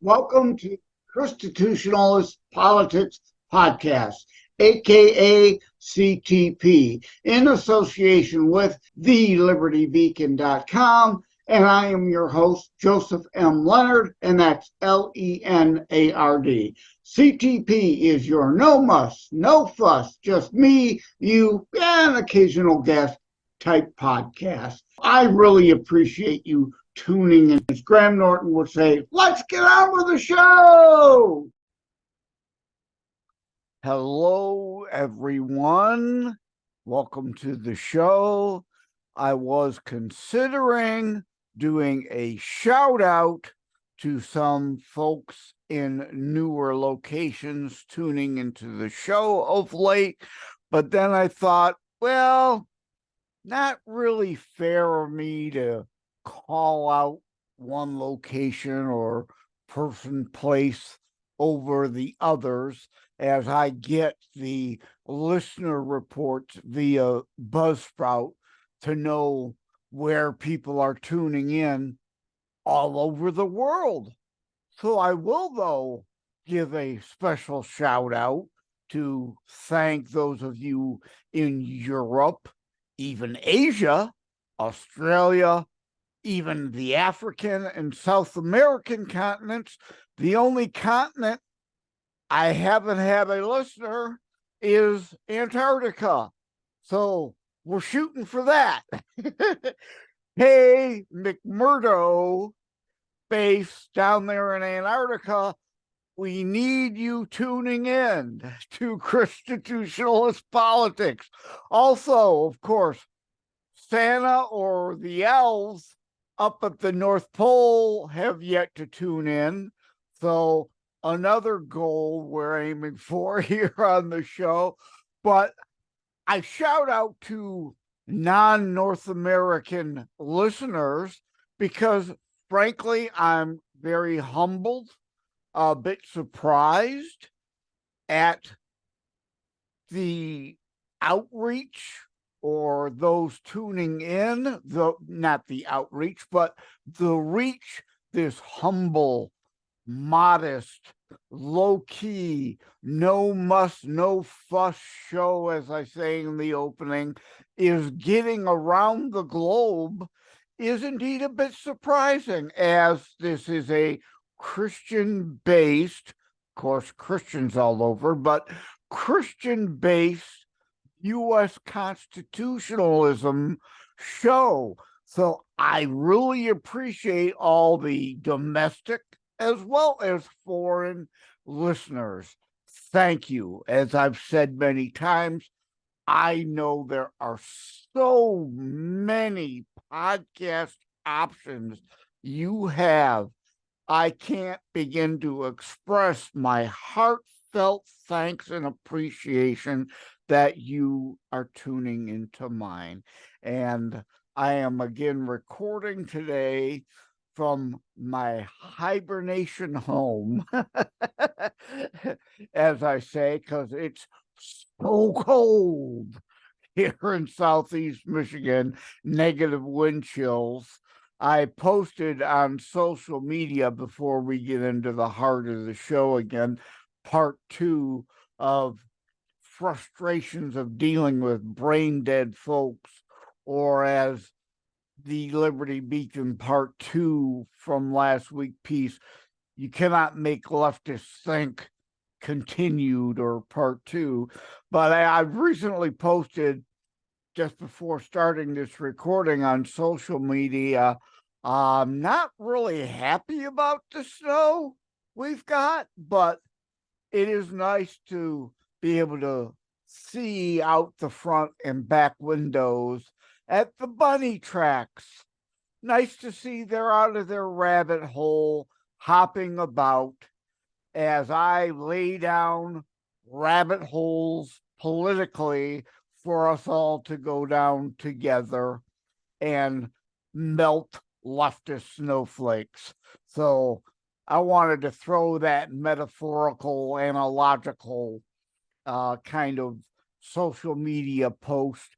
Welcome to ChristiTutionalist Politics podcast, aka CTP, in association with thelibertybeacon.com. And I am your host, Joseph M. Leonard, and that's Lenard. CTP is your no muss, no fuss, just me, you, and occasional guest type podcast. I really appreciate you tuning in. As Graham Norton would say, let's get on with the show. Hello, everyone. Welcome to the show. I was considering doing a shout out to some folks in newer locations tuning into the show of late, but then I thought, well, not really fair of me to call out one location or person, place over the others, as I get the listener reports via Buzzsprout to know where people are tuning in all over the world. So I will, though, give a special shout out to thank those of you in Europe, even Asia, Australia, even the African and South American continents. The only continent I haven't had a listener is Antarctica. So we're shooting for that. Hey, McMurdo base down there in Antarctica, we need you tuning in to ChristiTutionalist Politics. Also, of course, Santa or the elves up at the North Pole have yet to tune in. So another goal we're aiming for here on the show. But I shout out to non-North American listeners because, frankly, I'm very humbled, a bit surprised at the outreach or those tuning in, not the outreach, but the reach this humble, modest, low-key, no muss, no fuss show, as I say in the opening, is getting around the globe is indeed a bit surprising, as this is a Christian-based, of course, Christians all over, but Christian-based U.S. constitutionalism show. So I really appreciate all the domestic as well as foreign listeners. Thank you. As I've said many times, I know there are so many podcast options you have. I can't begin to express my heartfelt thanks and appreciation that you are tuning into mine. And I am again recording today from my hibernation home, as I say, because it's so cold here in Southeast Michigan, negative wind chills. I posted on social media, before we get into the heart of the show again, part 2 of frustrations of dealing with brain dead folks, or as the Liberty Beacon part 2 from last week piece, you cannot make leftists think, continued, or part 2. But I've recently posted, just before starting this recording on social media, I'm not really happy about the snow we've got, but it is nice to be able to see out the front and back windows at the bunny tracks. Nice to see they're out of their rabbit hole, hopping about, as I lay down rabbit holes politically for us all to go down together and melt leftist snowflakes. So I wanted to throw that metaphorical, analogical kind of social media post,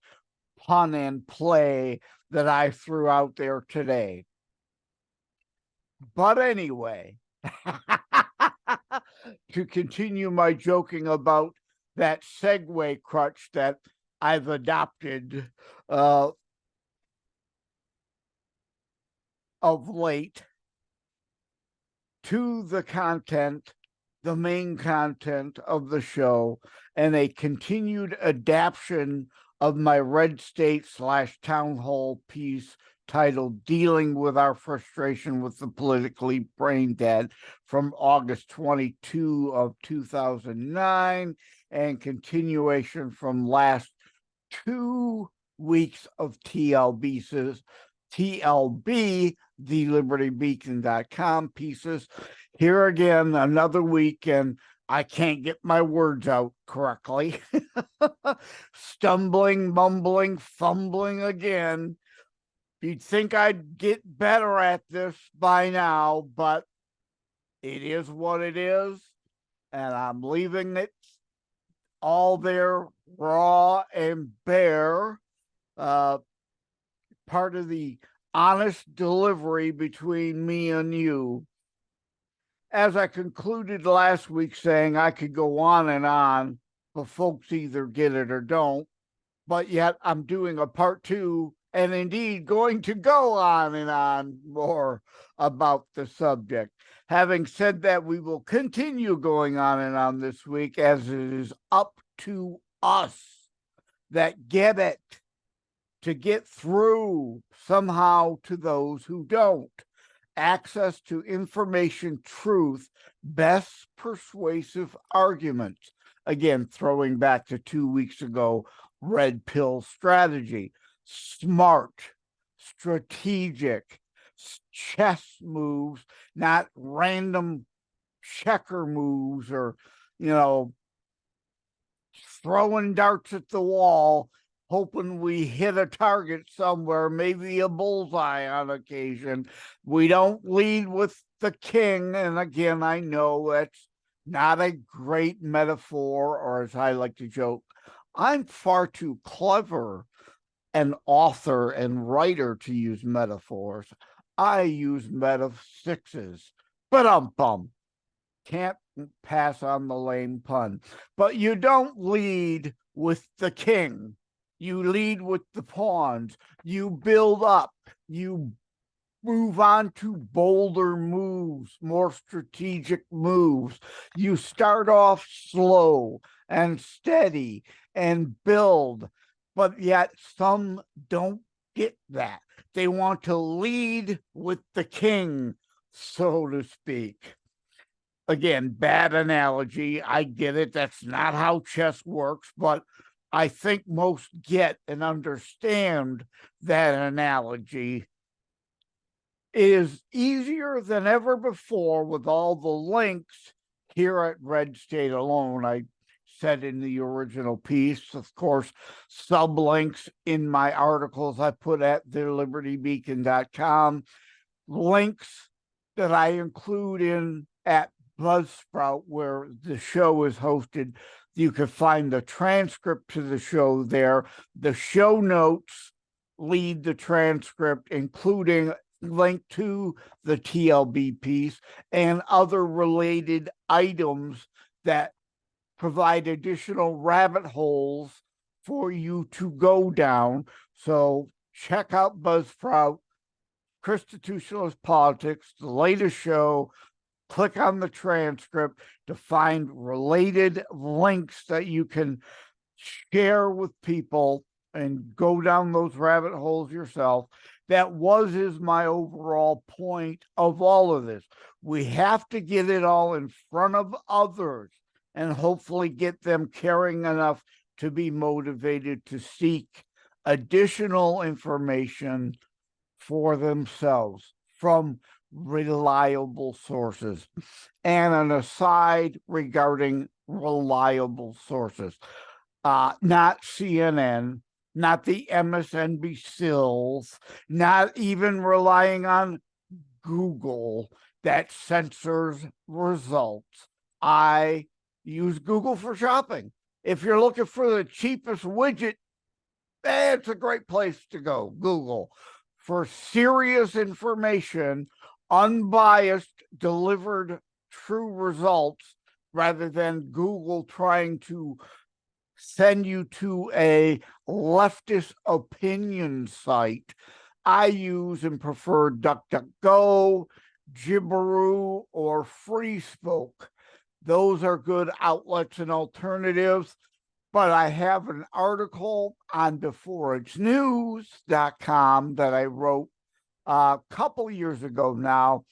pun and play, that I threw out there today. But anyway, to continue my joking about that segue crutch that I've adopted of late, to the content, the main content of the show, and a continued adaptation of my Red State / Town Hall piece titled Dealing with Our Frustration with the Politically Brain Dead from August 22 of 2009, and continuation from last 2 weeks of TLB, thelibertybeacon.com pieces. Here again, another week, and I can't get my words out correctly. Stumbling, mumbling, fumbling again. You'd think I'd get better at this by now, but it is what it is, and I'm leaving it all there raw and bare. Part of the honest delivery between me and you. As I concluded last week saying I could go on and on, but folks either get it or don't, but yet I'm doing a part 2 and indeed going to go on and on more about the subject. Having said that, we will continue going on and on this week, as it is up to us that get it to get through somehow to those who don't. Access to information, truth, best persuasive arguments. Again, throwing back to 2 weeks ago, red pill strategy. Smart, strategic, chess moves, not random checker moves or, throwing darts at the wall, hoping we hit a target somewhere, maybe a bullseye on occasion. We don't lead with the king. And again, I know that's not a great metaphor, or as I like to joke, I'm far too clever an author and writer to use metaphors. I use meta-sixes. But can't pass on the lame pun. But you don't lead with the king. You lead with the pawns. You build up. You move on to bolder moves, more strategic moves. You start off slow and steady and build, but yet some don't get that. They want to lead with the king, so to speak. Again, bad analogy. I get it. That's not how chess works, but I think most get and understand that analogy. It is easier than ever before with all the links here at Red State alone. I said in the original piece, of course, sublinks in my articles I put at thelibertybeacon.com, links that I include in at Buzzsprout, where the show is hosted. You can find the transcript to the show there. The show notes lead the transcript, including link to the TLB piece and other related items that provide additional rabbit holes for you to go down. So check out Buzzsprout, ChristiTutionalist Politics, the latest show. Click on the transcript to find related links that you can share with people and go down those rabbit holes yourself. That is my overall point of all of this. We have to get it all in front of others and hopefully get them caring enough to be motivated to seek additional information for themselves from reliable sources. And an aside regarding reliable sources, not CNN, not the MSNBCs, not even relying on Google that censors results. I use Google for shopping. If you're looking for the cheapest widget, it's a great place to go, Google. For serious information unbiased, delivered true results rather than Google trying to send you to a leftist opinion site. I use and prefer DuckDuckGo, Jibberoo, or FreeSpoke. Those are good outlets and alternatives. But I have an article on beforeitsnews.com that I wrote a couple years ago now.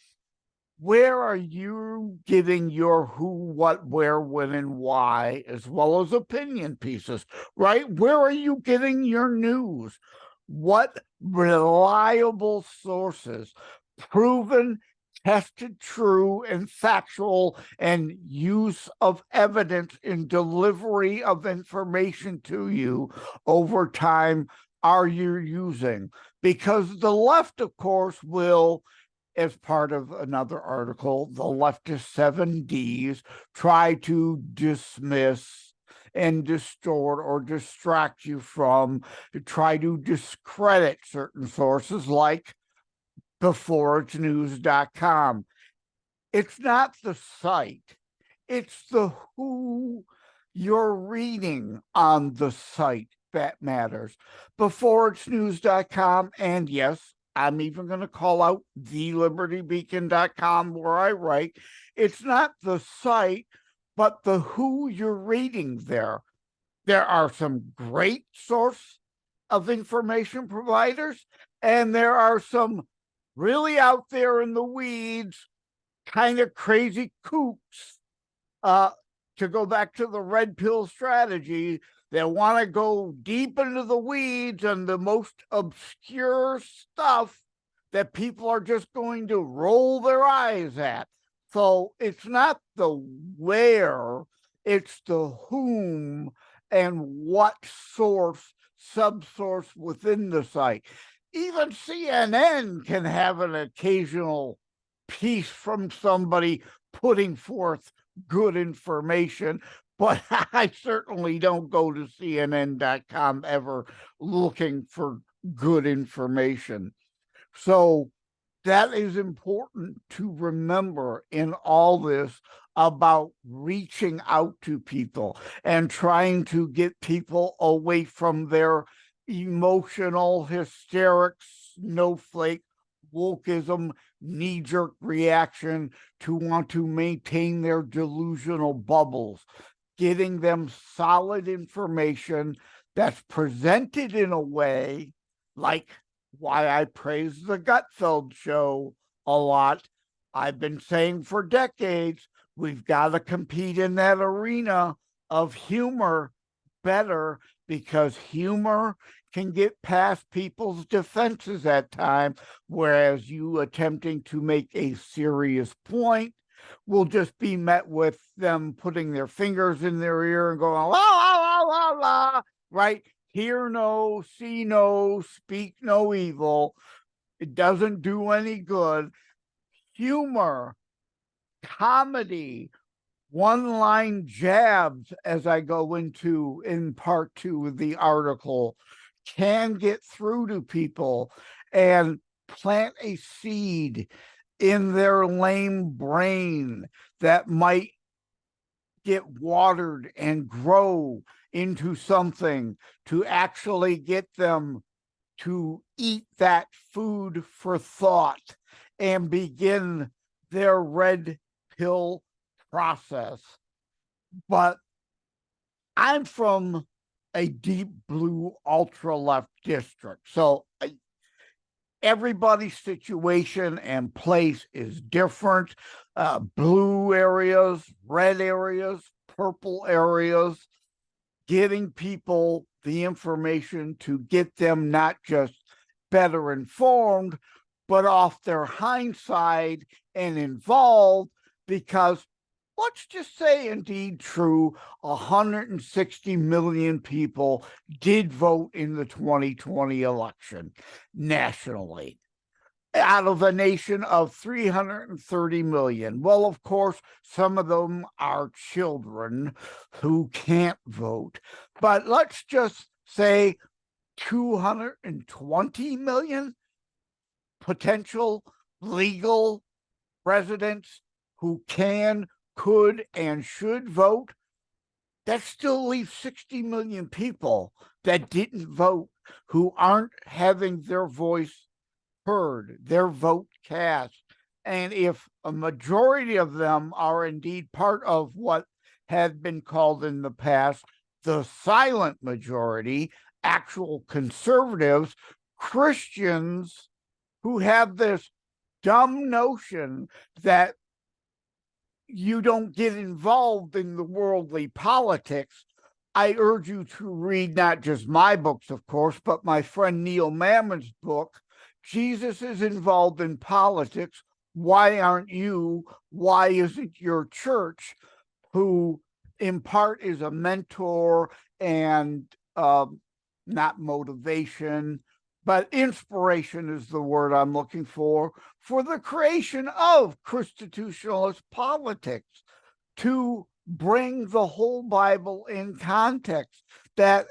Where are you getting your who, what, where, when, and why, as well as opinion pieces, right? Where are you getting your news? What reliable sources, proven, tested, true, and factual, and use of evidence in delivery of information to you over time are you using? Because the left, of course, will, as part of another article, the leftist 7Ds try to dismiss and distort or distract you from, to try to discredit certain sources like beforeitsnews.com. It's not the site, it's the who you're reading on the site that matters. Beforeitsnews.com, and yes, I'm even going to call out thelibertybeacon.com where I write. It's not the site, but the who you're reading there. There are some great source of information providers, and there are some really out there in the weeds, kind of crazy kooks. To go back to the red pill strategy, they want to go deep into the weeds and the most obscure stuff that people are just going to roll their eyes at. So it's not the where, it's the whom and what source, subsource within the site. Even CNN can have an occasional piece from somebody putting forth good information, but I certainly don't go to CNN.com ever looking for good information. So that is important to remember in all this about reaching out to people and trying to get people away from their emotional, hysteric, snowflake, wokeism, knee-jerk reaction to want to maintain their delusional bubbles, getting them solid information that's presented in a way like why I praise the Gutfeld show a lot. I've been saying for decades, we've got to compete in that arena of humor better, because humor can get past people's defenses at times, whereas you attempting to make a serious point will just be met with them putting their fingers in their ear and going, la, la, la, la, la, right? Hear no, see no, speak no evil. It doesn't do any good. Humor, comedy, one-line jabs, as I go into in part 2 of the article, can get through to people and plant a seed in their lame brain that might get watered and grow into something to actually get them to eat that food for thought and begin their red pill process. But I'm from a deep blue ultra left district, so everybody's situation and place is different. Blue areas, red areas, purple areas, getting people the information to get them not just better informed, but off their hindside and involved, because let's just say indeed true, 160 million people did vote in the 2020 election nationally, out of a nation of 330 million. Well, of course, some of them are children who can't vote, but let's just say 220 million potential legal residents who can, could, and should vote, that still leaves 60 million people that didn't vote, who aren't having their voice heard, their vote cast. And if a majority of them are indeed part of what had been called in the past the silent majority, actual conservatives, Christians who have this dumb notion that you don't get involved in the worldly politics, I urge you to read not just my books, of course, but my friend Neil Mammon's book, Jesus is Involved in Politics. Why aren't you? Why isn't your church? Who in part is a mentor and not motivation, but inspiration is the word I'm looking for the creation of ChristiTutionalist Politics, to bring the whole Bible in context, that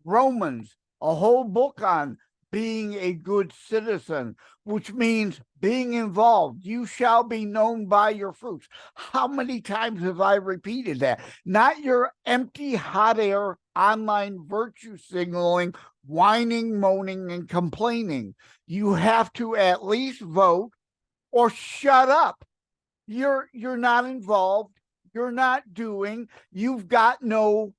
Romans, a whole book on being a good citizen, which means being involved. You shall be known by your fruits. How many times have I repeated that? Not your empty hot air online virtue signaling, whining, moaning, and complaining. You have to at least vote or shut up. You're not involved. You're not doing. You've got no,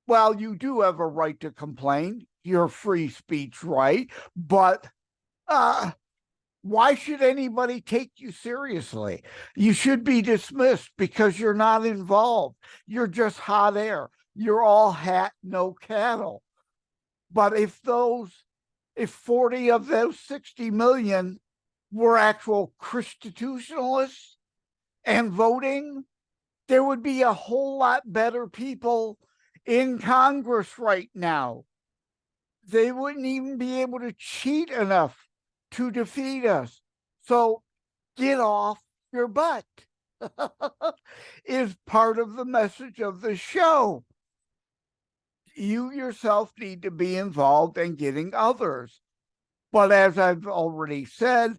well, you do have a right to complain, your free speech right, but why should anybody take you seriously? You should be dismissed because you're not involved. You're just hot air. You're all hat, no cattle. But if 40 of those 60 million were actual Christitutionalists and voting, there would be a whole lot better people in Congress right now. They wouldn't even be able to cheat enough to defeat us. So get off your butt is part of the message of the show. You yourself need to be involved in getting others. But as I've already said,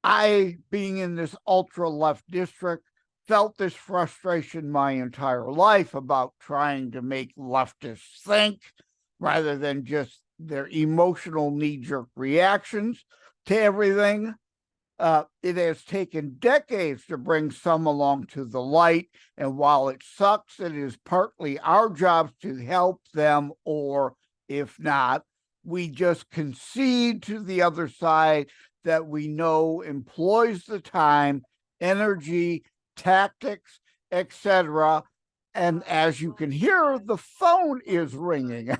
I, being in this ultra-left district, felt this frustration my entire life about trying to make leftists think rather than just their emotional knee-jerk reactions to everything. It has taken decades to bring some along to the light, and while it sucks, it is partly our job to help them, or if not, we just concede to the other side that we know employs the time, energy, tactics, etc. And as you can hear, the phone is ringing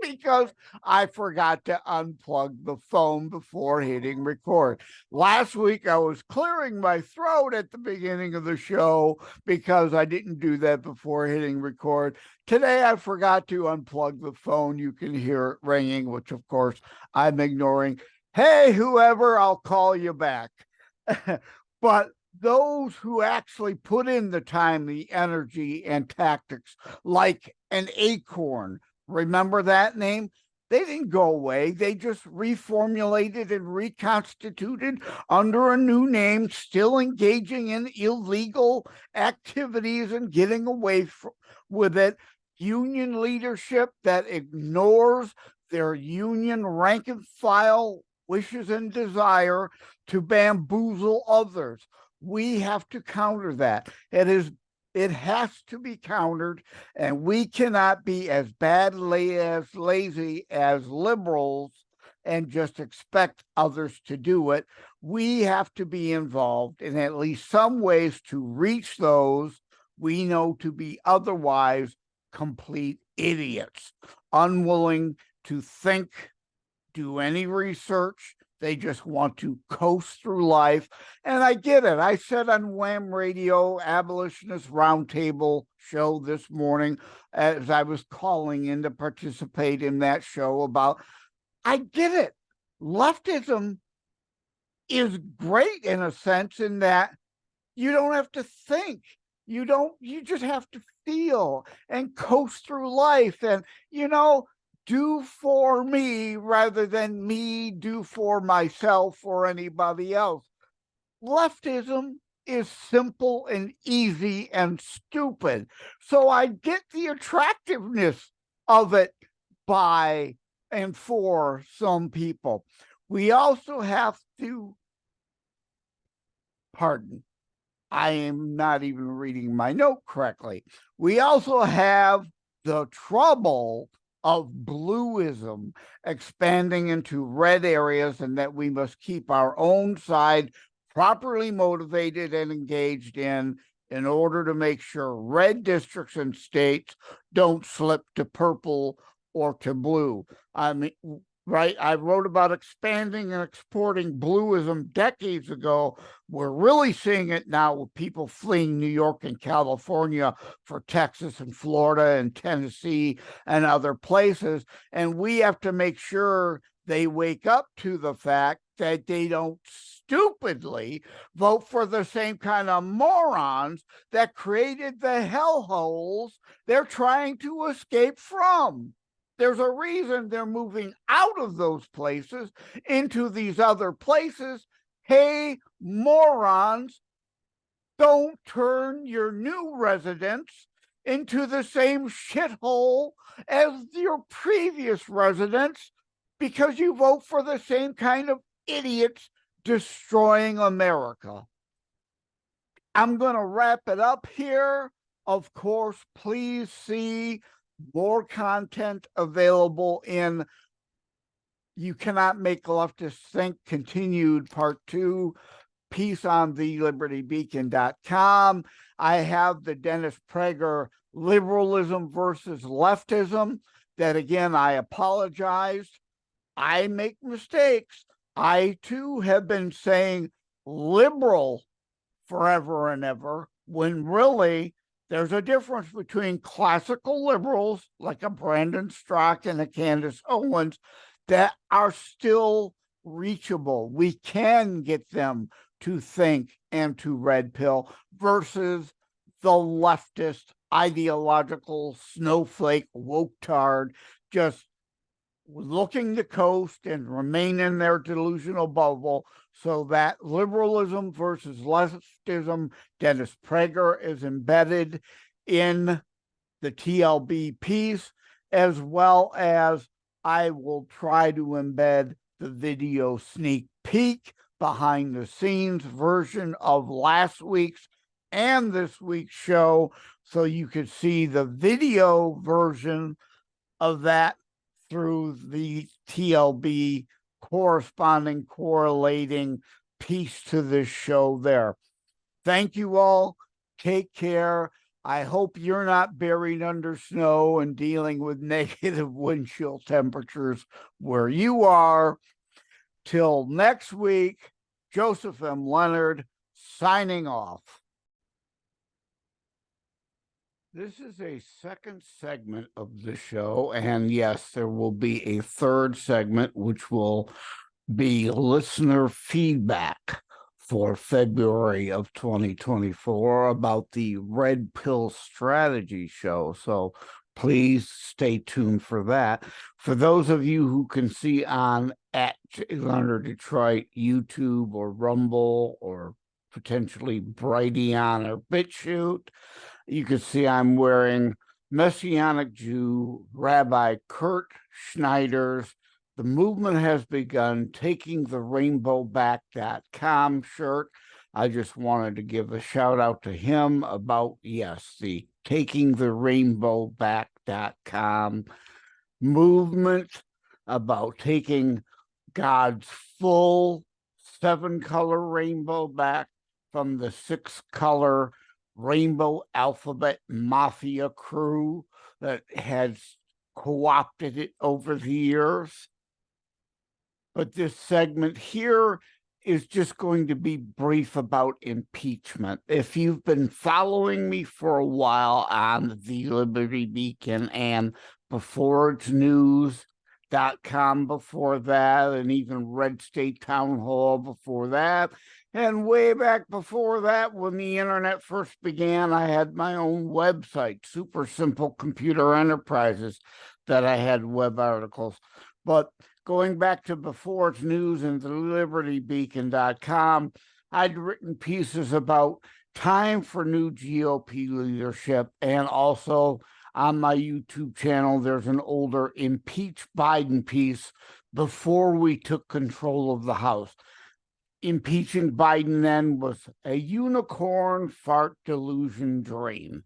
because I forgot to unplug the phone before hitting record. Last week, I was clearing my throat at the beginning of the show because I didn't do that before hitting record. Today, I forgot to unplug the phone. You can hear it ringing, which, of course, I'm ignoring. Hey, whoever, I'll call you back. But those who actually put in the time, the energy, and tactics, like an Acorn, remember that name? They didn't go away. They just reformulated and reconstituted under a new name, still engaging in illegal activities and getting away with it. Union leadership that ignores their union rank and file wishes and desire to bamboozle others. We have to counter that. It has to be countered, and we cannot be as badly as lazy as liberals and just expect others to do it. We have to be involved in at least some ways to reach those we know to be otherwise complete idiots, unwilling to think, do any research. They just want to coast through life. And I get it. I said on Wham Radio, Abolitionist Roundtable show this morning, as I was calling in to participate in that show, about, I get it. Leftism is great in a sense in that you don't have to think. You just have to feel and coast through life and, do for me rather than me do for myself or anybody else. leftism is simple and easy and stupid. So I get the attractiveness of it by and for some people. We also have to, pardon, I am not even reading my note correctly. We also have the trouble of bluism expanding into red areas, and that we must keep our own side properly motivated and engaged in order to make sure red districts and states don't slip to purple or to blue. I mean, right? I wrote about expanding and exporting bluism decades ago. We're really seeing it now with people fleeing New York and California for Texas and Florida and Tennessee and other places. And we have to make sure they wake up to the fact that they don't stupidly vote for the same kind of morons that created the hellholes they're trying to escape from. There's a reason they're moving out of those places into these other places. Hey, morons, don't turn your new residents into the same shithole as your previous residents because you vote for the same kind of idiots destroying America. I'm going to wrap it up here. Of course, please see more content available in You Cannot Make Leftists Think Continued Part 2, piece on thelibertybeacon.com. I have the Dennis Prager Liberalism versus Leftism. That again, I apologize. I make mistakes. I too have been saying liberal forever and ever, when really there's a difference between classical liberals like a Brandon Strzok and a Candace Owens that are still reachable. We can get them to think and to red pill versus the leftist ideological snowflake woke-tard just looking to coast and remain in their delusional bubble. So that liberalism versus leftism, Dennis Prager is embedded in the TLB piece, as well as I will try to embed the video sneak peek behind the scenes version of last week's and this week's show, so you could see the video version of that through the TLB correlating piece to this show there. Thank you all. Take care. I hope you're not buried under snow and dealing with negative wind chill temperatures where you are. Till next week, Joseph M. Leonard signing off. This is a second segment of the show, and yes, there will be a third segment, which will be listener feedback for February of 2024 about the Red Pill Strategy Show. So please stay tuned for that. For those of you who can see on at Leonard Detroit, YouTube or Rumble or potentially Brighteon or BitChute, you can see I'm wearing Messianic Jew Rabbi Kurt Schneider's The Movement Has Begun, Taking the Rainbow Back.com shirt. I just wanted to give a shout out to him about, yes, the Taking the Rainbow Back.com movement, about taking God's full 7-color rainbow back from the 6-color rainbow alphabet mafia crew that has co-opted it over the years. But this segment here is just going to be brief about impeachment. If you've been following me for a while on the Liberty Beacon and before it's news.com before that, and even Red State Town Hall before that, and way back before that, when the internet first began, I had my own website, Super Simple Computer Enterprises, that I had web articles. But going back to before it's news and the libertybeacon.com, I'd written pieces about time for new GOP leadership, and also on my YouTube channel, there's an older Impeach Biden piece before we took control of the House. Impeaching Biden then was a unicorn fart delusion dream.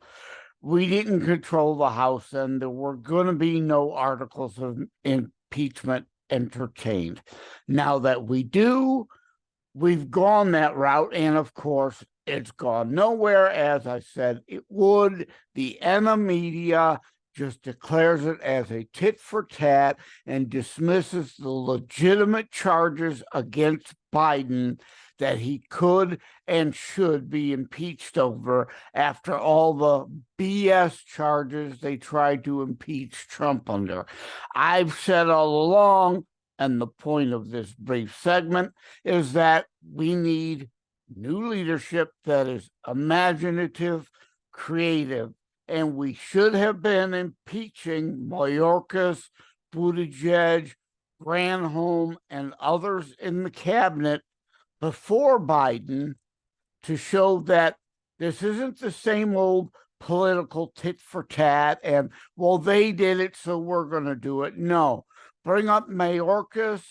We didn't control the House, and there were going to be no articles of impeachment entertained. Now that we do, we've gone that route, and of course, it's gone nowhere. As I said, it would. The media just declares it as a tit for tat and dismisses the legitimate charges against Biden that he could and should be impeached over after all the BS charges they tried to impeach Trump under. I've said all along, and the point of this brief segment is that we need new leadership that is imaginative, creative, and we should have been impeaching Mayorkas, Buttigieg, Granholm, and others in the cabinet before Biden to show that this isn't the same old political tit for tat and, well, they did it, so we're going to do it. No, bring up Mayorkas,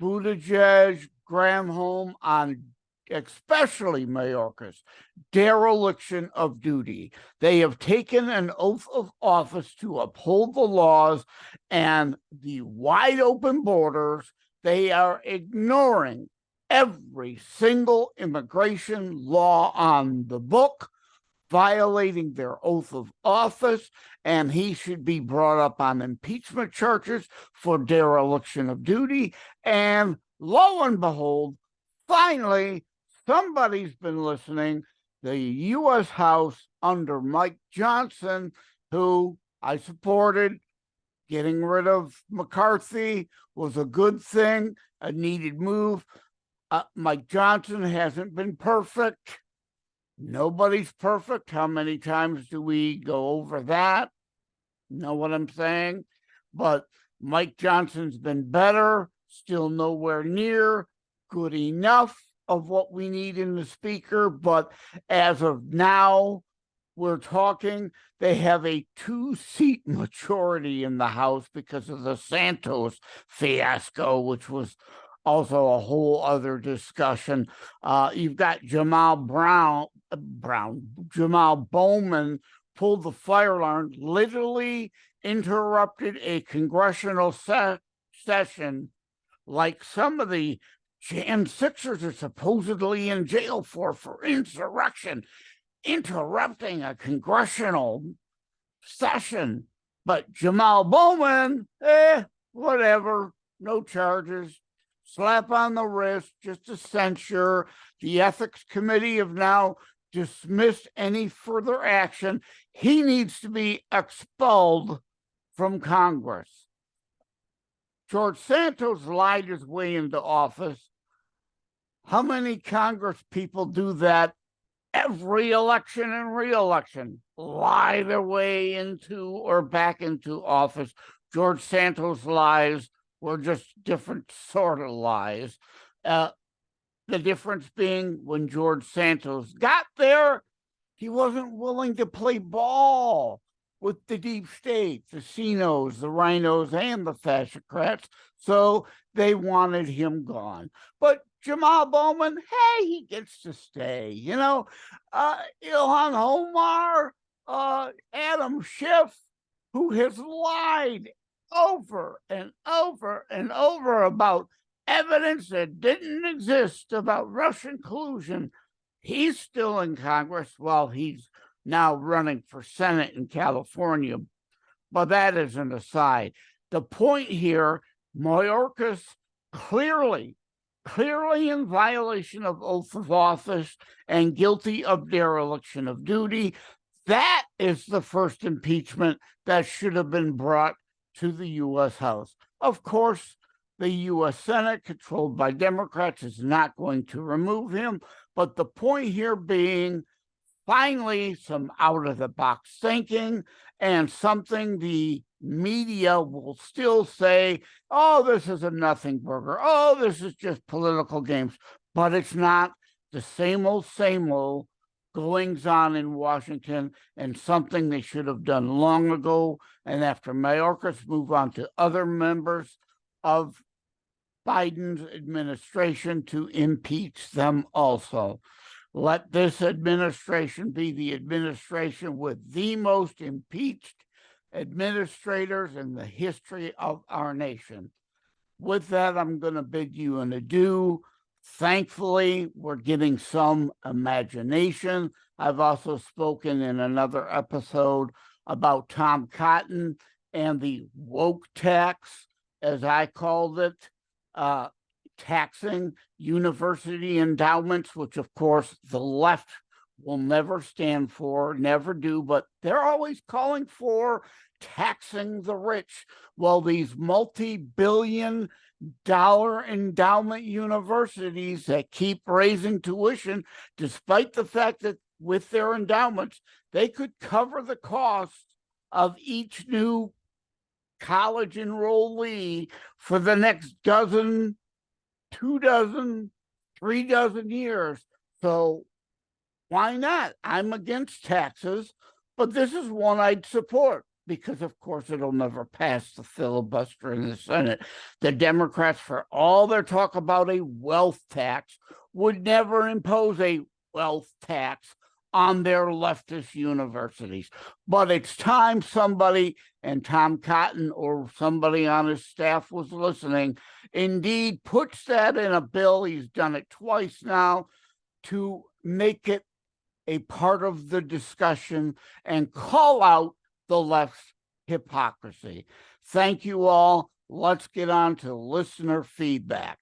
Buttigieg, Granholm on, especially Mayorkas, dereliction of duty. They have taken an oath of office to uphold the laws and the wide open borders. They are ignoring every single immigration law on the book, violating their oath of office, and he should be brought up on impeachment charges for dereliction of duty. And lo and behold, finally, somebody's been listening. The U.S. House under Mike Johnson, who I supported. Getting rid of McCarthy was a good thing, a needed move. Mike Johnson hasn't been perfect. Nobody's perfect. How many times do we go over that? Know what I'm saying? But Mike Johnson's been better, still nowhere near good enough of what we need in the speaker. But as of now, we're talking, they have a 2-seat majority in the House because of the Santos fiasco, which was also a whole other discussion. You've got Jamal Bowman pulled the fire alarm, literally interrupted a congressional session like some of the Jan 6ers are supposedly in jail for insurrection, interrupting a congressional session. But Jamal Bowman, whatever, no charges. Slap on the wrist, just a censure. The Ethics Committee have now dismissed any further action. He needs to be expelled from Congress. George Santos lied his way into office. How many Congress people do that every election and re-election? Lie their way into or back into office. George Santos lies were just different sort of lies. The difference being when George Santos got there, he wasn't willing to play ball with the deep state, the CINOs, the rhinos, and the fascocrats. So they wanted him gone. But Jamal Bowman, hey, he gets to stay. You know, Ilhan Omar, Adam Schiff, who has lied over and over and over about evidence that didn't exist about Russian collusion. He's still in Congress while he's now running for Senate in California. But that is an aside. The point here, Mayorkas clearly in violation of oath of office and guilty of dereliction of duty. That is the first impeachment that should have been brought to the U.S. House. Of course, the U.S. Senate, controlled by Democrats, is not going to remove him. But the point here being, finally, some out-of-the-box thinking and something the media will still say, oh, this is a nothing burger. Oh, this is just political games. But it's not. the same old goings on in Washington, and something they should have done long ago. And after Mayorkas, move on to other members of Biden's administration to impeach them also. Let this administration be the administration with the most impeached administrators in the history of our nation. With that, I'm going to bid you an adieu. Thankfully, we're getting some imagination. I've also spoken in another episode about Tom Cotton and the woke tax, as I called it, taxing university endowments, which of course the left will never stand for, never do, but they're always calling for taxing the rich. Well, these multi-billion-dollar endowment universities that keep raising tuition, despite the fact that with their endowments, they could cover the cost of each new college enrollee for the next dozen, 2 dozen, 3 dozen years. So why not? I'm against taxes, but this is one I'd support because, of course, it'll never pass the filibuster in the Senate. The Democrats, for all their talk about a wealth tax, would never impose a wealth tax on their leftist universities. But it's time somebody, and Tom Cotton or somebody on his staff was listening, indeed puts that in a bill. He's done it twice now, to make it a part of the discussion and call out the left's hypocrisy. Thank you all. Let's get on to listener feedback.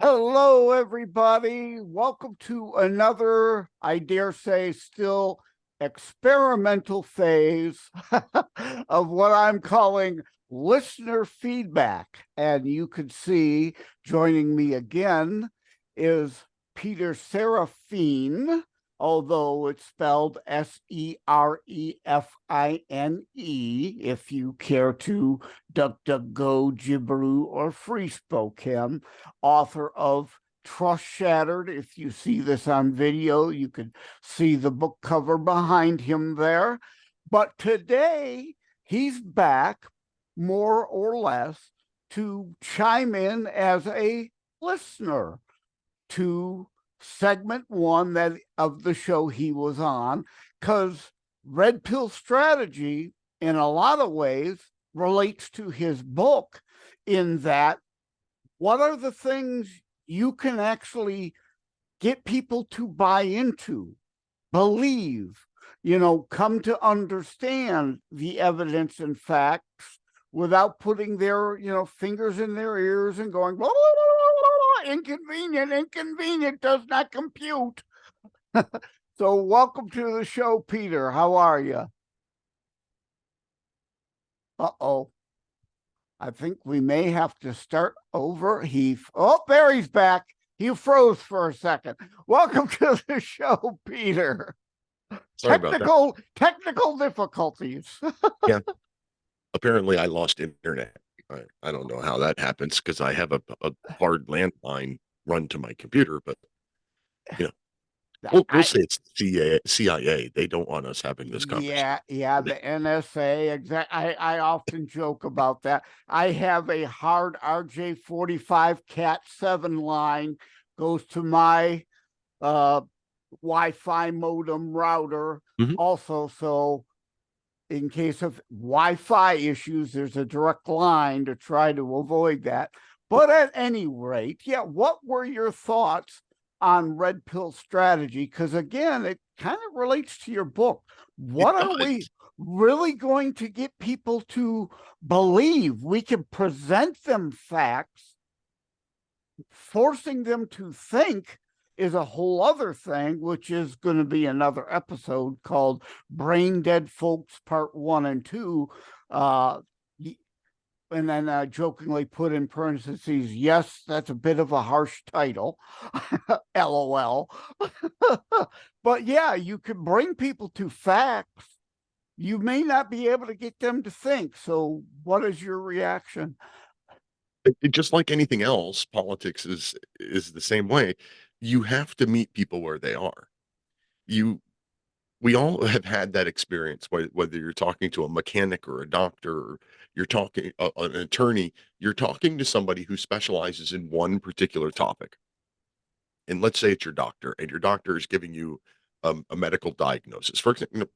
Hello, everybody. Welcome to another, I dare say, still experimental phase of what I'm calling listener feedback. And you can see joining me again is Peter Serafine, although it's spelled Serefine, if you care to DuckDuckGo, Jibberoo, or FreeSpoke him, author of Trust Shattered. If you see this on video, you can see the book cover behind him there. But today, he's back, more or less, to chime in as a listener to segment 1 of the show he was on, because Red Pill Strategy, in a lot of ways, relates to his book in that what are the things you can actually get people to buy into, believe, come to understand the evidence and facts without putting their, fingers in their ears and going, blah, blah, blah, blah, blah, inconvenient, does not compute. So welcome to the show, Peter. How are you? Uh-oh. I think we may have to start over. Barry's back. He froze for a second. Welcome to the show, Peter. Sorry about that. Technical difficulties. Yeah. Apparently, I lost internet. I don't know how that happens because I have a hard landline run to my computer, but we'll say it's CIA. They don't want us having this conversation. Yeah, the NSA. Exactly. I often joke about that. I have a hard RJ45 Cat 7 line, goes to my Wi-Fi modem router also. So in case of Wi-Fi issues, there's a direct line to try to avoid that. But at any rate, yeah, what were your thoughts on Red Pill Strategy? Because again, it kind of relates to your book. What are we really going to get people to believe? We can present them facts. Forcing them to think is a whole other thing, which is going to be another episode called Brain Dead Folks Part 1 and 2. And then jokingly put in parentheses, yes, that's a bit of a harsh title, LOL. But yeah, you can bring people to facts. You may not be able to get them to think. So what is your reaction? Just like anything else, politics is the same way. You have to meet people where they are. You we all have had that experience, whether you're talking to a mechanic or a doctor, or you're talking an attorney, you're talking to somebody who specializes in one particular topic. And let's say it's your doctor, and your doctor is giving you a medical diagnosis. For example,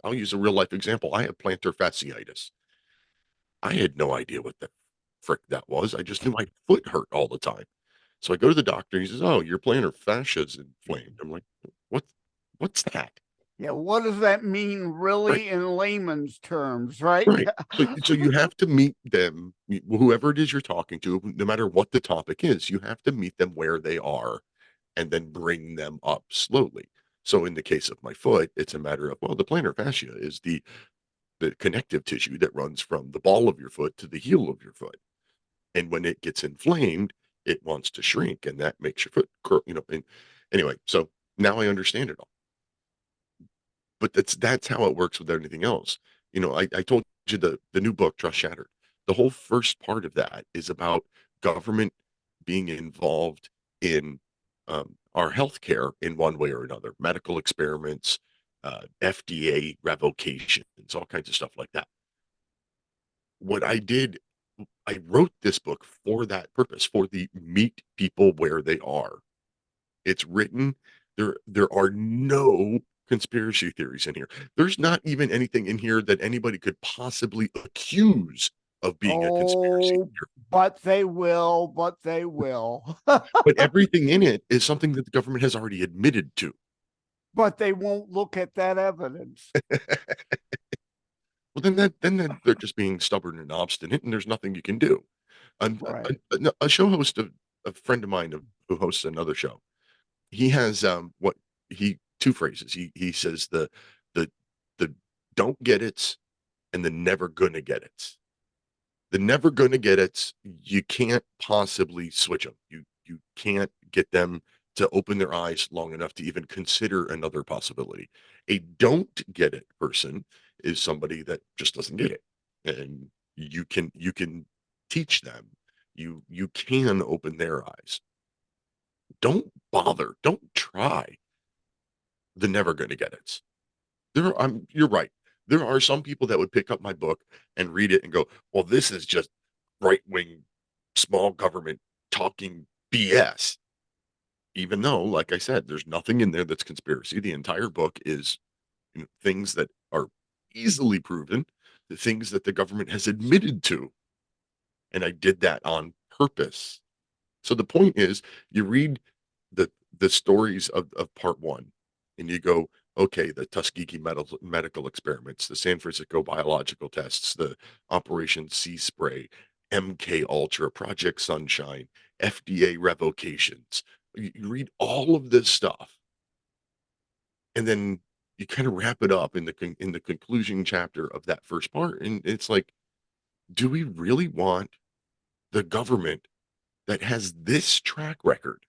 I'll use a real life example. I have plantar fasciitis. I had no idea what the frick that was. I just knew my foot hurt all the time. So I go to the doctor, and he says, "Oh, your plantar fascia is inflamed." I'm like, "What? What's that?" Yeah, what does that mean Right, really in layman's terms, right? right. So you have to meet them, whoever it is you're talking to, no matter what the topic is. You have to meet them where they are, and then bring them up slowly. So in the case of my foot, it's a matter of, well, the plantar fascia is the connective tissue that runs from the ball of your foot to the heel of your foot. And when it gets inflamed, it wants to shrink, and that makes your foot curl, and anyway, so now I understand it all. But that's how it works with everything else. I told you the new book, Trust Shattered. The whole first part of that is about government being involved in our healthcare in one way or another, medical experiments, FDA revocations, all kinds of stuff like that. What I did, I wrote this book for that purpose, for the meet people where they are. It's written, there are no conspiracy theories in here. There's not even anything in here that anybody could possibly accuse of being a conspiracy Oh, theory. but they will, but they will. But everything in it is something that the government has already admitted to. But they won't look at that evidence. Well, then they're just being stubborn and obstinate, and there's nothing you can do. Right. A show host, a friend of mine who hosts another show, he has what he two phrases. He says the don't get it and the never gonna get it. The never gonna get it, you can't possibly switch them. You can't get them to open their eyes long enough to even consider another possibility. A don't get it person is somebody that just doesn't get it. And you can teach them. You can open their eyes. Don't bother. Don't try the never gonna get it. You're right. There are some people that would pick up my book and read it and go, "Well, this is just right-wing small government talking BS." Even though, like I said, there's nothing in there that's conspiracy. The entire book is, things that are easily proven, the things that the government has admitted to, and I did that on purpose. So the point is, you read the stories of part one, and you go, okay, the Tuskegee medical experiments, the San Francisco biological tests, the Operation Sea Spray, MK Ultra, Project Sunshine, FDA revocations. You read all of this stuff, and then you kind of wrap it up in the conclusion chapter of that first part, and it's like, do we really want the government that has this track record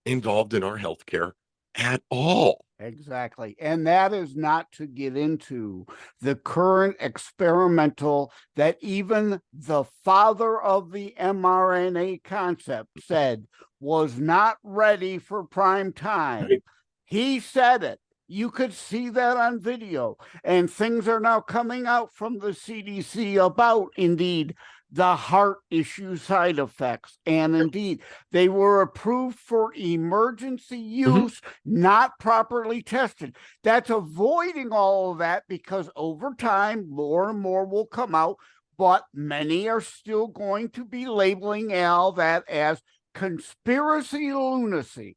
involved in our healthcare at all? Exactly. And that is not to get into the current experimental that even the father of the mRNA concept said was not ready for prime time. Right? He said it. You could see that on video. And things are now coming out from the CDC about, indeed, the heart issue side effects. And indeed, they were approved for emergency Mhm. use, not properly tested. That's avoiding all of that because over time, more and more will come out, but many are still going to be labeling all that as conspiracy lunacy.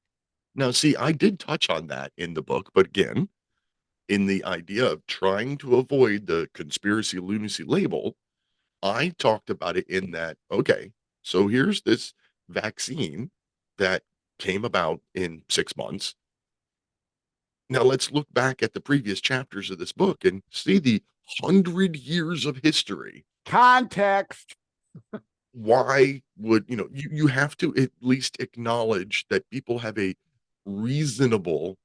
Now, see, I did touch on that in the book, but again, in the idea of trying to avoid the conspiracy lunacy label, I talked about it in that, okay, so here's this vaccine that came about in 6 months. Now let's look back at the previous chapters of this book and see the 100 years of history. Context. Why would you have to at least acknowledge that people have a reasonable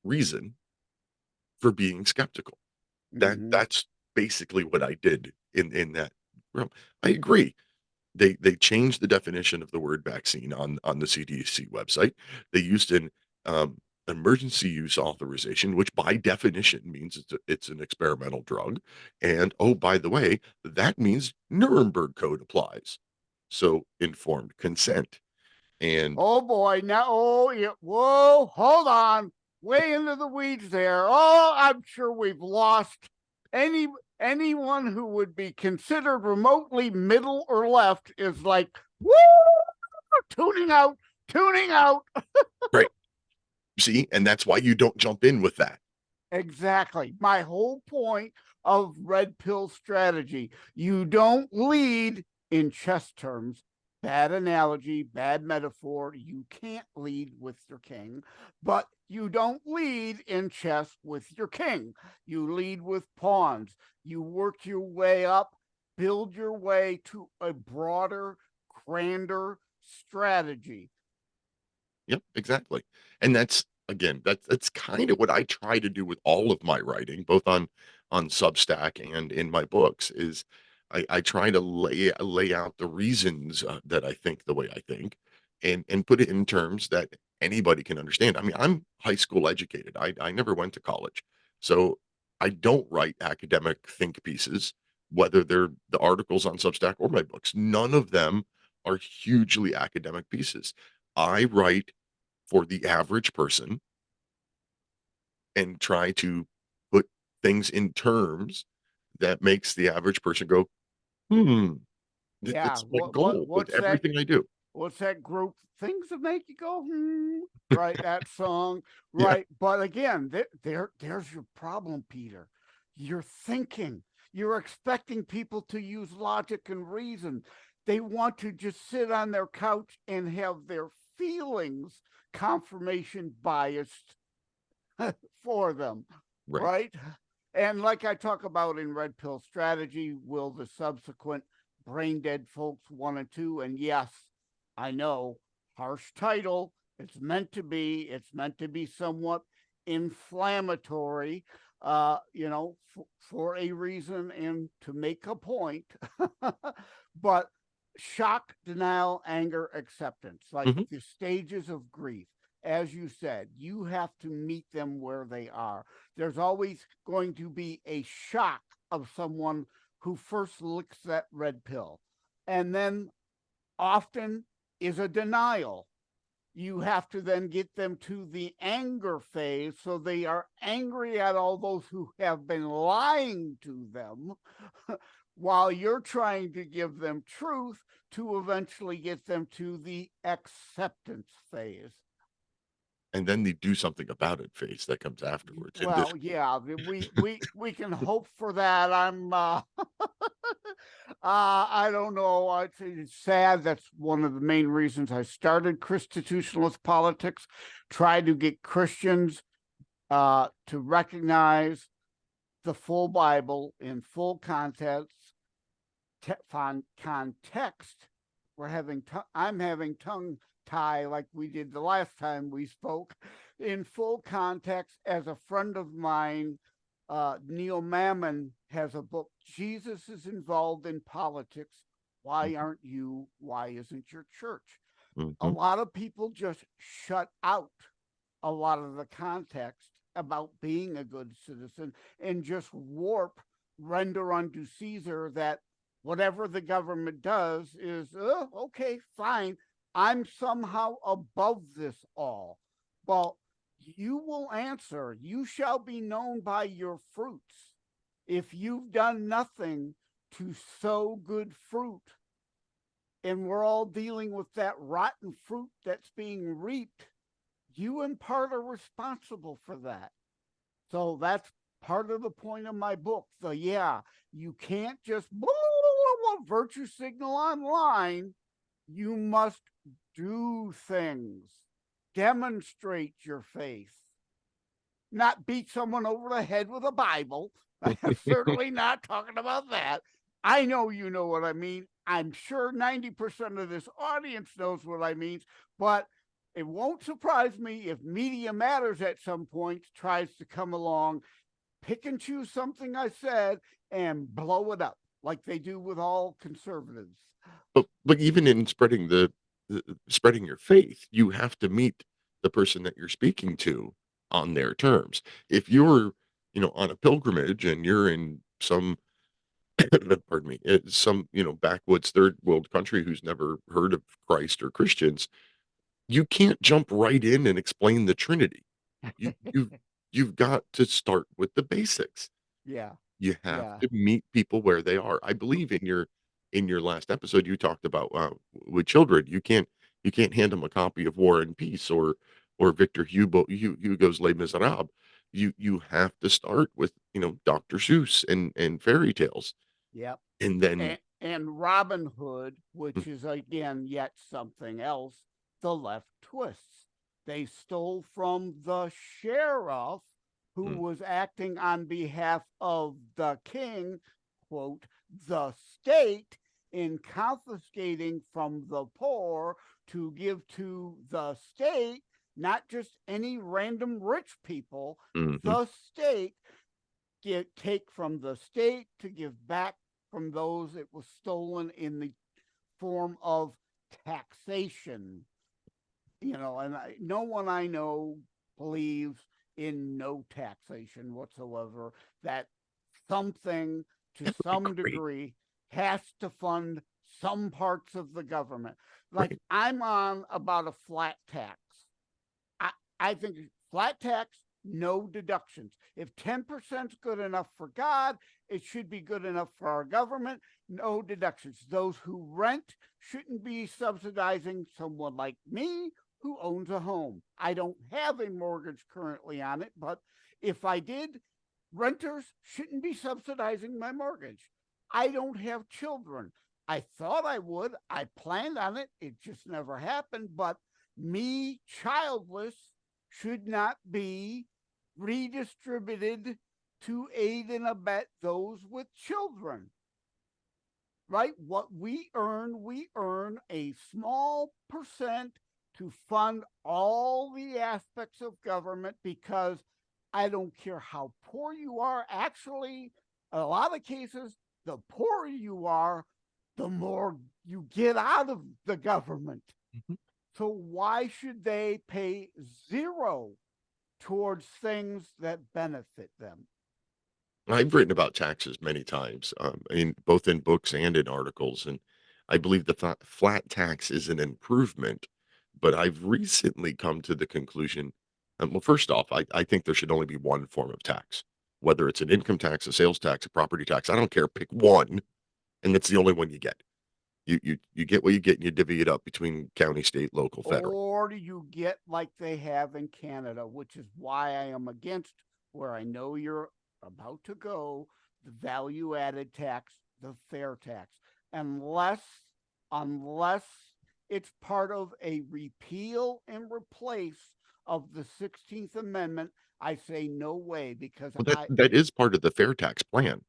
reason for being skeptical. Mhm. That's basically what I did in that realm. I agree. they changed the definition of the word vaccine on the CDC website. They used an emergency use authorization, which by definition means it's an experimental drug. And oh, by the way, that means Nuremberg Code applies. So informed consent. And Oh boy, now, oh yeah, whoa, hold on, way into the weeds there. Oh, I'm sure we've lost anyone who would be considered remotely middle or left is like, woo, tuning out, tuning out. right, see, and that's why you don't jump in with that. Exactly. My whole point of red pill strategy. You don't lead in chess terms. Bad analogy, bad metaphor. You can't lead with your king, but you don't lead in chess with your king. You lead with pawns. You work your way up, build your way to a broader, grander strategy. Yep, exactly. And that's again, that's kind of what I try to do with all of my writing, both on Substack and in my books, is I try to lay out the reasons that I think the way I think, and put it in terms that anybody can understand. I mean, I'm high school educated. I never went to college, so I don't write academic think pieces, whether they're the articles on Substack or my books. None of them are hugely academic pieces. I write for the average person and try to put things in terms that makes the average person go, hmm, Yeah. that's my goal with everything I do. What's that group? Things that make you go, hmm. Right, that song. Yeah, Right. But again, there's your problem, Peter. You're thinking. You're expecting people to use logic and reason. They want to just sit on their couch and have their feelings confirmation biased for them. right. Right. And like I talk about in Red Pill Strategy, will the subsequent brain dead folks 1 and 2? And yes, I know, harsh title. It's meant to be. It's meant to be somewhat inflammatory, for a reason and to make a point. But shock, denial, anger, acceptance, like Mhm. the stages of grief. As you said, you have to meet them where they are. There's always going to be a shock of someone who first licks that red pill. And then often is a denial. You have to then get them to the anger phase. So they are angry at all those who have been lying to them while you're trying to give them truth to eventually get them to the acceptance phase. And then they do something about it phase that comes afterwards. In this Well, yeah, we can hope for that. I don't know. It's sad. That's one of the main reasons I started ChristiTutionalist Politics. Try to get Christians to recognize the full Bible in full context. Context. I'm having tongue tie like we did the last time we spoke in full context. As a friend of mine, Neil Mammon, has a book, Jesus is Involved in Politics. Why aren't you? Why isn't your church? A Mhm. lot of people just shut out a lot of the context about being a good citizen and just warp, render unto Caesar that whatever the government does is, okay, fine. I'm somehow above this all. Well, you will answer, you shall be known by your fruits. If you've done nothing to sow good fruit, and we're all dealing with that rotten fruit that's being reaped, you in part are responsible for that. So that's part of the point of my book. You can't just virtue signal online. You must do things, demonstrate your faith, not beat someone over the head with a Bible. I'm certainly not talking about that. I know you know what I mean. I'm sure 90% of this audience knows what I mean, but it won't surprise me if Media Matters at some point tries to come along, pick and choose something I said, and blow it up. like they do with all conservatives. But even in spreading your faith, you have to meet the person that you're speaking to on their terms. If you're, on a pilgrimage and you're in some pardon me, some, backwoods third world country who's never heard of Christ or Christians, you can't jump right in and explain the Trinity. You you've got to start with the basics. Yeah, You have yeah, to meet people where they are. I believe in your last episode you talked about with children, you can't hand them a copy of War and Peace or Hugo's Les Miserables. You have to start with, Dr. Seuss and fairy tales. yep. And then And Robin Hood, mm, which is again yet something else, the left twists. They stole from the sheriff who mm, was acting on behalf of the king, quote, the state, in confiscating from the poor to give to the state, not just any random rich people, mhm, the state, take from the state to give back from those it was stolen in the form of taxation. And no one I know believes in no taxation whatsoever, that something to that would be some great, degree has to fund some parts of the government. Like right? I'm on about a flat tax. I, I think flat tax, no deductions. If 10% is good enough for God, it should be good enough for our government. No deductions. Those who rent shouldn't be subsidizing someone like me who owns a home. I don't have a mortgage currently on it, but if I did, renters shouldn't be subsidizing my mortgage. I don't have children. I thought I would. I planned on it. It just never happened. But me, childless, should not be redistributed to aid and abet those with children. Right? What we earn a small percent to fund all the aspects of government, because I don't care how poor you are. Actually, a lot of cases, the poorer you are, the more you get out of the government. Mhm. So why should they pay zero towards things that benefit them? I've written about taxes many times, both in books and in articles, and I believe the flat tax is an improvement. But I've recently come to the conclusion. Well, first off, I think there should only be one form of tax, whether it's an income tax, a sales tax, a property tax. I don't care. Pick one, and that's the only one you get. You get what you get, and you divvy it up between county, state, local, federal. Or do you get like they have in Canada, which is why I am against, where I know you're about to go, the value added tax, the fair tax, unless unless it's part of a repeal and replace of the 16th Amendment. I say no way, because Well, that is part of the fair tax plan.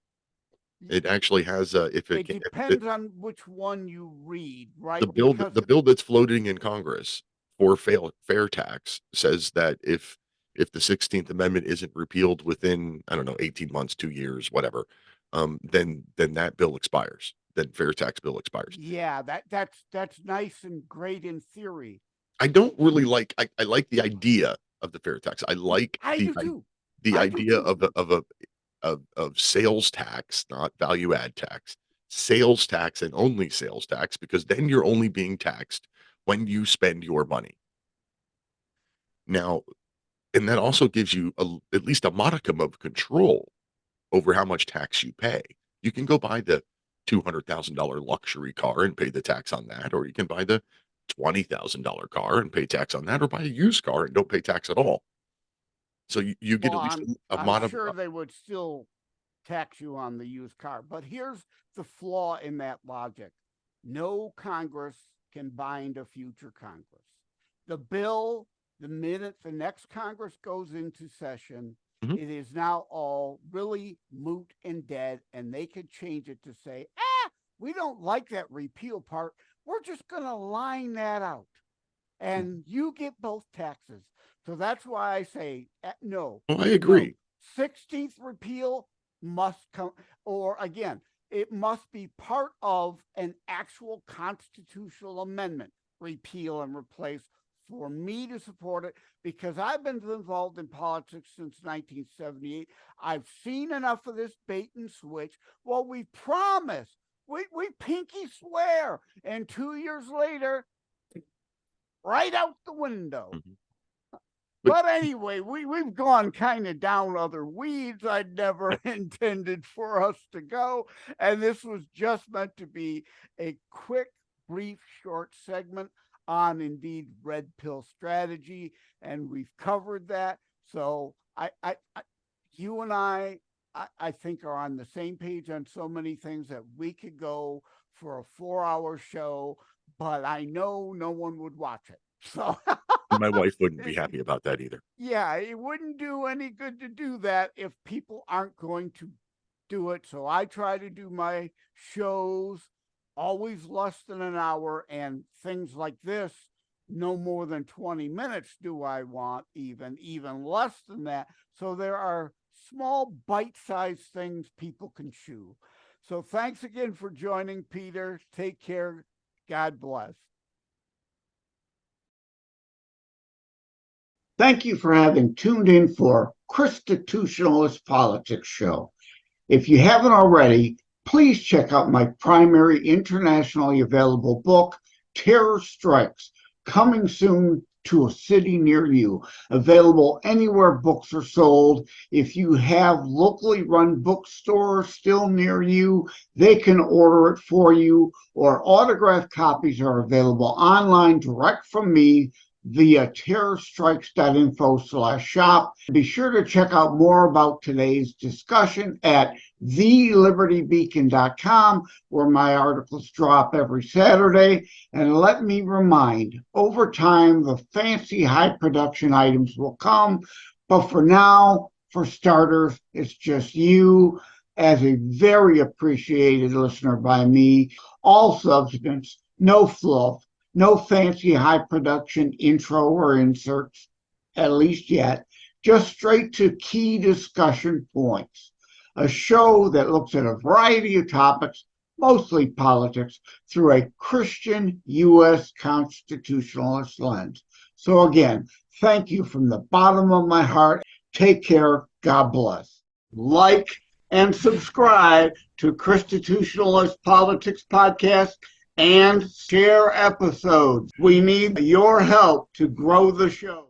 It actually has if it it can, depends on which one you read, right? the bill Because the bill that's floating in Congress for fair tax says that if the 16th Amendment isn't repealed within, I don't know, 18 months, 2 years, whatever, then that bill expires. Then fair tax bill expires. yeah, that's nice and great in theory. I don't really I like the idea of the fair tax. I like I the do too. the I do idea too. of sales tax, not value add tax. Sales tax and only sales tax, because then you're only being taxed when you spend your money. Now, and that also gives you at least a modicum of control over how much tax you pay. You can go buy the $200,000 luxury car and pay the tax on that, or you can buy the $20,000 car and pay tax on that, or buy a used car and don't pay tax at all. So you get Well, at least a I'm modicum. sure they would still tax you on the used car. But here's the flaw in that logic. No Congress can bind a future Congress. The bill, the minute the next Congress goes into session, Mhm. it is now all really moot and dead, and they could change it to say, we don't like that repeal part. We're just going to line that out, and you get both taxes. So that's why I say no, Well, I no. agree. 16th repeal must come. Or again, it must be part of an actual constitutional amendment, repeal and replace, for me to support it, because I've been involved in politics since 1978. I've seen enough of this bait and switch. Well, we promised, we pinky swear, and 2 years later, right out the window. But anyway, we've gone kind of down other weeds I'd never intended for us to go. And this was just meant to be a quick, brief, short segment on indeed red pill strategy. And we've covered that. So you and I think are on the same page on so many things that we could go for a 4-hour show, but I know no one would watch it. So my wife wouldn't be happy about that either. Yeah, it wouldn't do any good to do that if people aren't going to do it. So I try to do my shows always less than an hour, and things like this, no more than 20 minutes do I want, even less than that. So there are small bite-sized things people can chew. So thanks again for joining, Peter. Take care. God bless. Thank you for having tuned in for ChristiTutionalist Politics show. If you haven't already, please check out my primary internationally available book, Terror Strikes, coming soon to a city near you. Available anywhere books are sold. If you have locally run bookstores still near you, they can order it for you, or autographed copies are available online direct from me via terrorstrikes.info/shop. Be sure to check out more about today's discussion at thelibertybeacon.com, where my articles drop every Saturday. And let me remind, over time, the fancy high production items will come. But for now, for starters, it's just you as a very appreciated listener by me. All substance, no fluff. No fancy high production intro or inserts, at least yet, just straight to key discussion points. A show that looks at a variety of topics, mostly politics, through a Christian U.S. constitutionalist lens. So again, thank you from the bottom of my heart. Take care. God bless. Like and subscribe to ChristiTutionalist Politics podcast, and share episodes. We need your help to grow the show.